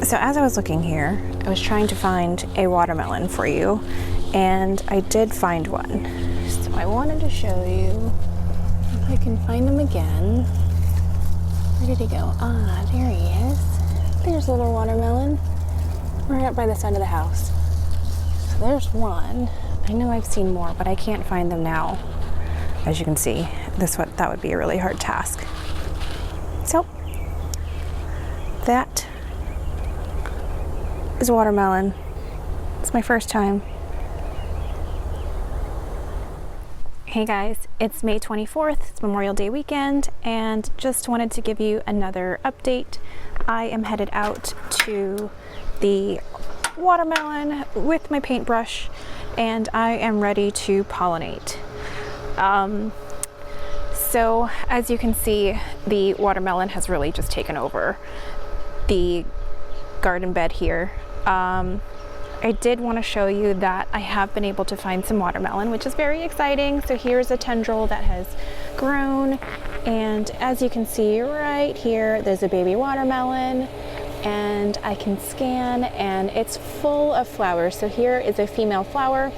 So as I was looking here, I was trying to find a watermelon for you, and I did find one. So I wanted to show you if I can find him again. Where did he go? Ah, there he is. There's a little watermelon. Right up by the side of the house. So there's one. I know I've seen more, but I can't find them now. As you can see, that would be a really hard task. So that is a watermelon. It's my first time. Hey guys, it's May 24th, it's Memorial Day weekend, and just wanted to give you another update. I am headed out to the watermelon with my paintbrush, and I am ready to pollinate. So as you can see, the watermelon has really just taken over the garden bed here. I did want to show you that I have been able to find some watermelon, which is very exciting. So here's a tendril that has grown, and as you can see right here, there's a baby watermelon, and I can scan and it's full of flowers. So here is a female flower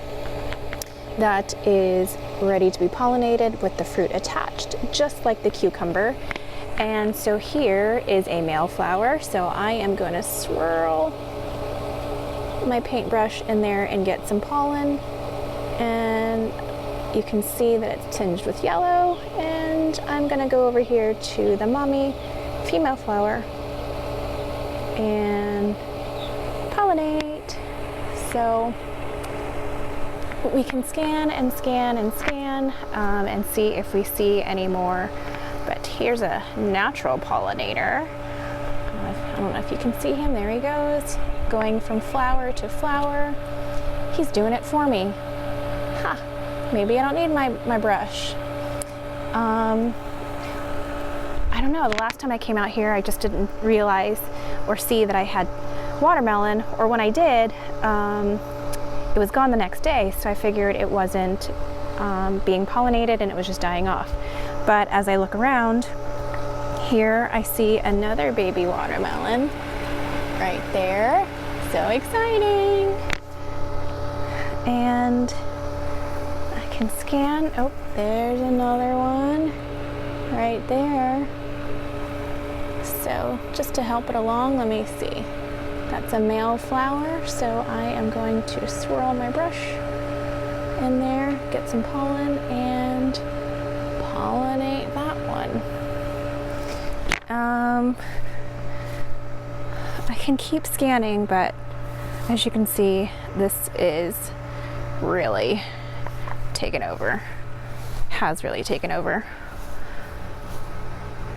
that is ready to be pollinated with the fruit attached, just like the cucumber. And so here is a male flower. So I am going to swirl my paintbrush in there and get some pollen, and you can see that it's tinged with yellow, and I'm gonna go over here to the mommy female flower and pollinate. So we can scan and scan and scan and see if we see any more. But here's a natural pollinator. I don't know if you can see him. There he goes, going from flower to flower. He's doing it for me. Maybe I don't need my brush. I don't know, the last time I came out here, I just didn't realize or see that I had watermelon, or when I did, it was gone the next day, so I figured it wasn't being pollinated and it was just dying off. But as I look around, here I see another baby watermelon right there. So exciting. And I can scan. Oh, there's another one right there. So just to help it along, let me see. That's a male flower, so I am going to swirl my brush in there, get some pollen, and pollinate that one. I can keep scanning, but as you can see, this is really taken over, has really taken over.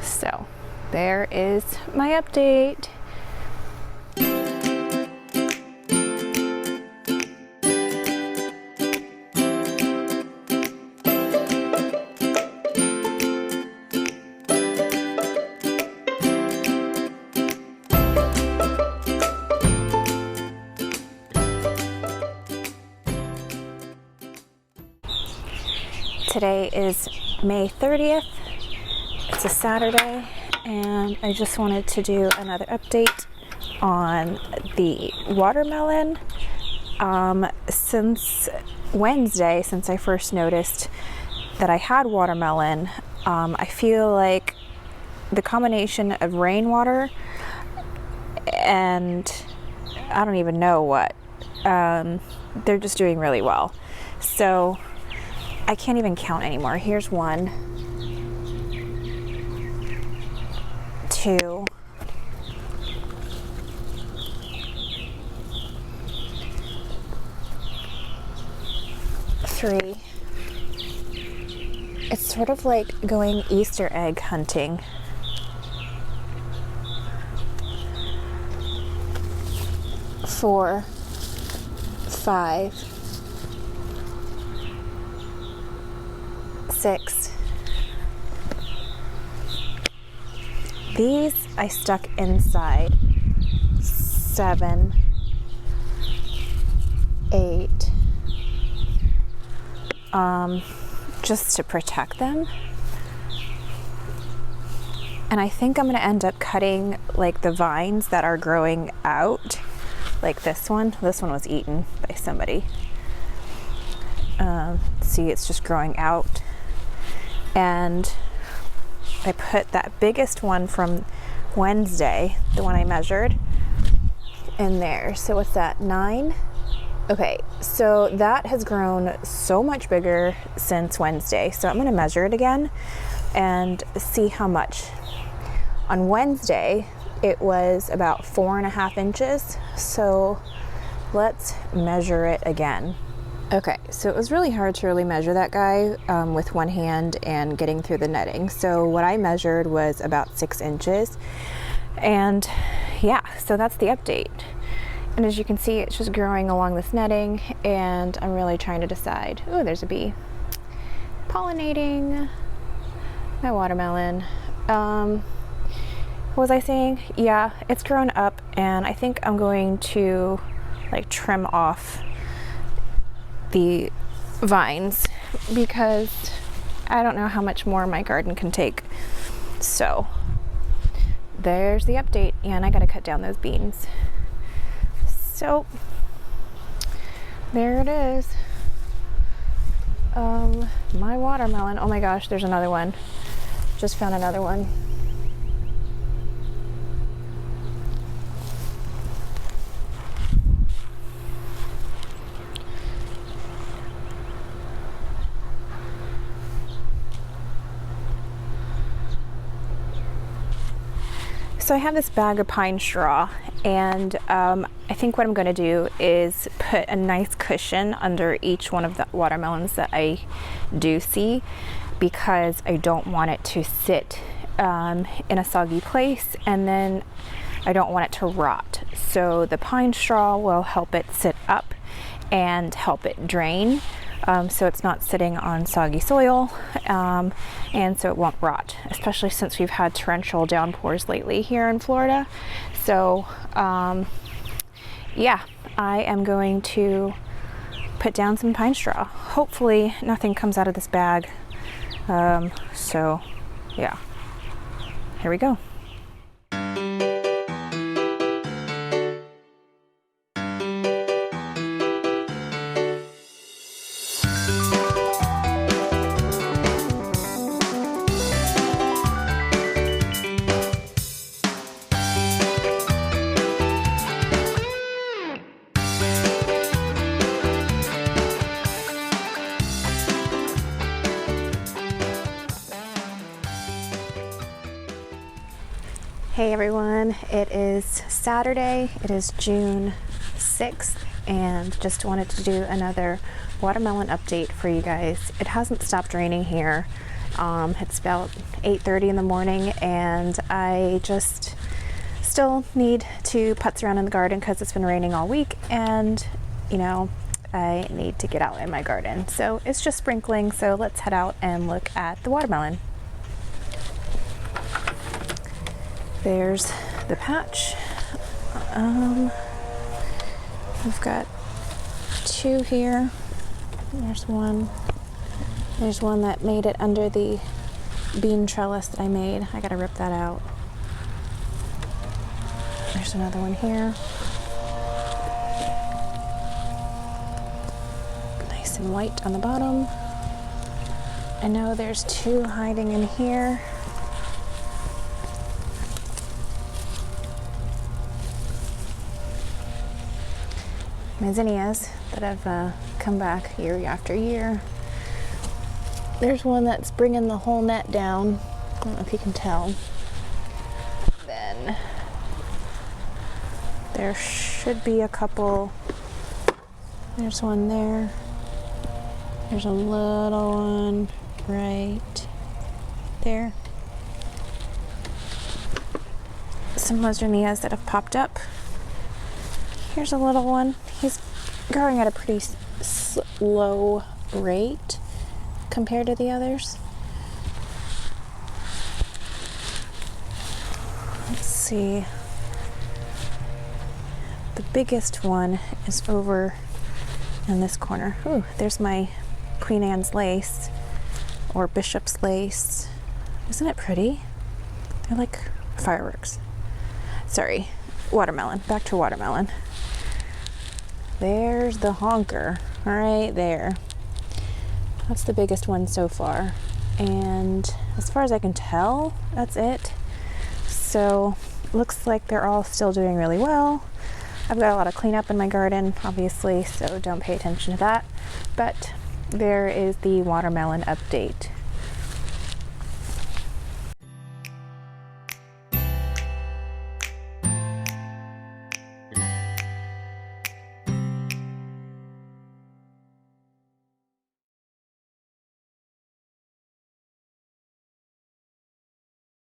So there is my update. Today is May 30th. It's a Saturday, and I just wanted to do another update on the watermelon. Since Wednesday, since I first noticed that I had watermelon, I feel like the combination of rainwater and I don't even know what, they're just doing really well. So I can't even count anymore. Here's 1, 2, 3. It's sort of like going Easter egg hunting. 4, 5, 6. These I stuck inside. 7, 8. Just to protect them. And I think I'm gonna end up cutting like the vines that are growing out, like this one. This one was eaten by somebody. See, it's just growing out. And I put that biggest one from Wednesday, the one I measured, in there. So what's that, 9? Okay, so that has grown so much bigger since Wednesday. So I'm gonna measure it again and see how much. On Wednesday, it was about 4.5 inches. So let's measure it again. Okay, so it was really hard to really measure that guy with one hand and getting through the netting. So what I measured was about 6 inches. And yeah, so that's the update. And as you can see, it's just growing along this netting, and I'm really trying to decide. Oh, there's a bee pollinating my watermelon. What was I saying? Yeah, it's grown up, and I think I'm going to like trim off the vines because I don't know how much more my garden can take. So there's the update, and I gotta cut down those beans. So there it is. My watermelon. Oh my gosh, there's another one. Just found another one. So I have this bag of pine straw, and I think what I'm going to do is put a nice cushion under each one of the watermelons that I do see, because I don't want it to sit in a soggy place, and then I don't want it to rot. So the pine straw will help it sit up and help it drain. So it's not sitting on soggy soil, and so it won't rot, especially since we've had torrential downpours lately here in Florida. So yeah, I am going to put down some pine straw. Hopefully nothing comes out of this bag. So yeah, here we go. Hey everyone, it is Saturday, it is June 6th, and just wanted to do another watermelon update for you guys. It hasn't stopped raining here. It's about 8:30 in the morning, and I just still need to putz around in the garden because it's been raining all week, and you know, I need to get out in my garden. So it's just sprinkling, so let's head out and look at the watermelon. There's the patch. We've got 2 here. There's one. There's one that made it under the bean trellis that I made. I gotta rip that out. There's another one here. Nice and white on the bottom. I know there's 2 hiding in here. My zinnias that have come back year after year. There's one that's bringing the whole net down. I don't know if you can tell. Then there should be a couple. There's one there. There's a little one right there. Some zinnias that have popped up. Here's a little one. He's growing at a pretty slow rate compared to the others. Let's see. The biggest one is over in this corner. Ooh, there's my Queen Anne's lace, or Bishop's lace. Isn't it pretty? They're like fireworks. Sorry, watermelon. Back to watermelon. There's the honker right there. That's the biggest one so far. And as far as I can tell, that's it. So looks like they're all still doing really well. I've got a lot of cleanup in my garden, obviously, so don't pay attention to that. But there is the watermelon update.